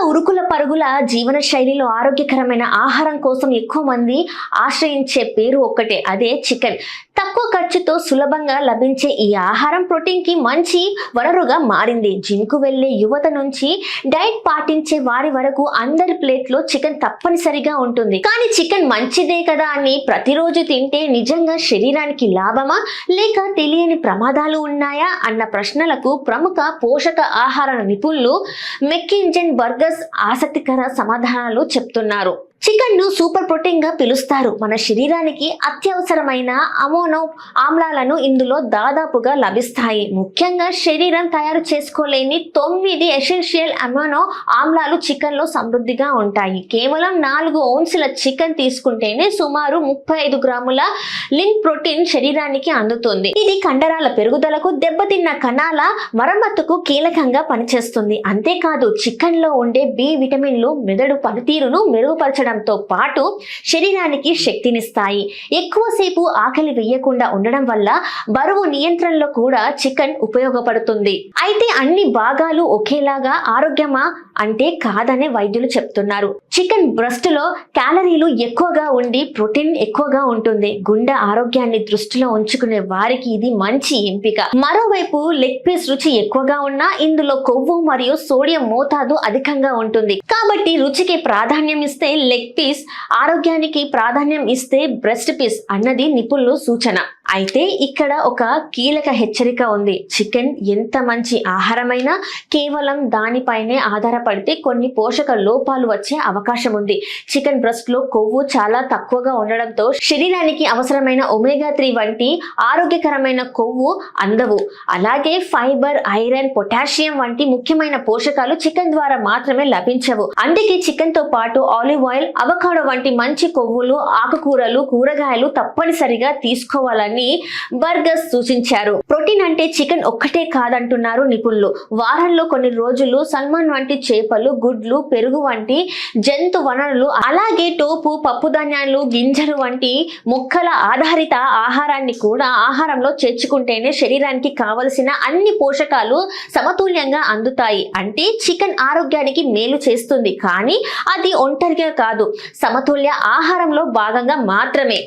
ఉరుకుల పరుగుల జీవన శైలిలో ఆరోగ్యకరమైన ఆహారం కోసం ఎక్కువ మంది ఆశ్రయించే పేరు ఒక్కటే, అదే చికెన్. తక్కువ ఖర్చుతో సులభంగా లభించే ఈ ఆహారం ప్రోటీన్ కి మంచి వనరుగా మారింది. జిమ్ కు వెళ్లే యువత నుంచి డైట్ పాటించే వారి వరకు అందరి ప్లేట్ లో చికెన్ తప్పనిసరిగా ఉంటుంది. కానీ చికెన్ మంచిదే కదా అని ప్రతిరోజు తింటే నిజంగా శరీరానికి లాభమా లేక తెలియని ప్రమాదాలు ఉన్నాయా అన్న ప్రశ్నలకు ప్రముఖ పోషక ఆహార నిపుణులు మెక్కింజన్ బర్గర్స్ ఆసక్తికర సమాధానాలు చెప్తున్నారు. చికెన్ ను సూపర్ ప్రోటీన్ గా పిలుస్తారు. మన శరీరానికి అత్యవసరమైన అమోనో ఆమ్లాలను ఇందులో దాదాపుగా లభిస్తాయి. ముఖ్యంగా శరీరం తయారు చేసుకోలేని 9 ఎసెన్షియల్ అమోనో ఆమ్లాలు చికెన్ లో సమృద్ధిగా ఉంటాయి. కేవలం 4 ఔన్సుల చికెన్ తీసుకుంటేనే సుమారు 35 గ్రాముల లీన్ ప్రోటీన్ శరీరానికి అందుతుంది. ఇది కండరాల పెరుగుదలకు, దెబ్బతిన్న కణాల మరమ్మతుకు కీలకంగా పనిచేస్తుంది. అంతేకాదు చికెన్ లో ఉండే బి విటమిన్లు మెదడు పనితీరును మెరుగుపరచడం తో పాటు శరీరానికి శక్తినిస్తాయి. ఎక్కువసేపు ఆకలి వేయకుండా ఉండడం వల్ల బరువు నియంత్రణలో కూడా చికెన్ ఉపయోగపడుతుంది. అయితే అన్ని భాగాలు ఒకేలాగా ఆరోగ్యమా అంటే కాదనే వైద్యులు చెప్తున్నారు. చికెన్ బ్రెస్ట్ లో క్యాలరీలు ఎక్కువగా ఉండి ప్రోటీన్ ఎక్కువగా ఉంటుంది. గుండె ఆరోగ్యాన్ని దృష్టిలో ఉంచుకునే వారికి ఇది మంచి ఎంపిక. మరోవైపు లెగ్ పీస్ రుచి ఎక్కువగా ఉన్నా ఇందులో కొవ్వు మరియు సోడియం మోతాదు అధికంగా ఉంటుంది. కాబట్టి రుచికి ప్రాధాన్యం ఇస్తే లెగ్ పీస్, ఆరోగ్యానికి ప్రాధాన్యం ఇస్తే బ్రెస్ట్ పీస్ అన్నది నిపుణుల సూచన. అయితే ఇక్కడ ఒక కీలక హెచ్చరిక ఉంది. చికెన్ ఎంత మంచి ఆహారమైనా కేవలం దానిపైనే ఆధారపడితే కొన్ని పోషక లోపాలు వచ్చే అవకాశం ఉంది. చికెన్ బ్రెస్ట్ లో కొవ్వు చాలా తక్కువగా ఉండడంతో శరీరానికి అవసరమైన ఒమేగా 3 వంటి ఆరోగ్యకరమైన కొవ్వు అందవు. అలాగే ఫైబర్, ఐరన్, పొటాషియం వంటి ముఖ్యమైన పోషకాలు చికెన్ ద్వారా మాత్రమే లభించవు. అందుకే చికెన్ తో పాటు ఆలివ్ ఆయిల్, అవకాడో వంటి మంచి కొవ్వులు, ఆకుకూరలు, కూరగాయలు తప్పనిసరిగా తీసుకోవాలని బర్గర్స్ సూచించారు. ప్రోటీన్ అంటే చికెన్ ఒక్కటే కాదంటున్నారు నిపుణులు. వారంలో కొన్ని రోజులు సల్మాన్ వంటి చేపలు, గుడ్లు, పెరుగు వంటి జంతు వనరులు, అలాగే టోపు, పప్పు ధాన్యాలు, గింజలు వంటి మొక్కల ఆధారిత ఆహారాన్ని కూడా ఆహారంలో చేర్చుకుంటేనే శరీరానికి కావలసిన అన్ని పోషకాలు సమతుల్యంగా అందుతాయి. అంటే చికెన్ ఆరోగ్యానికి మేలు చేస్తుంది, కానీ అది ఒంటరిగా కాదు, సమతుల్య ఆహారంలో భాగంగా మాత్రమే.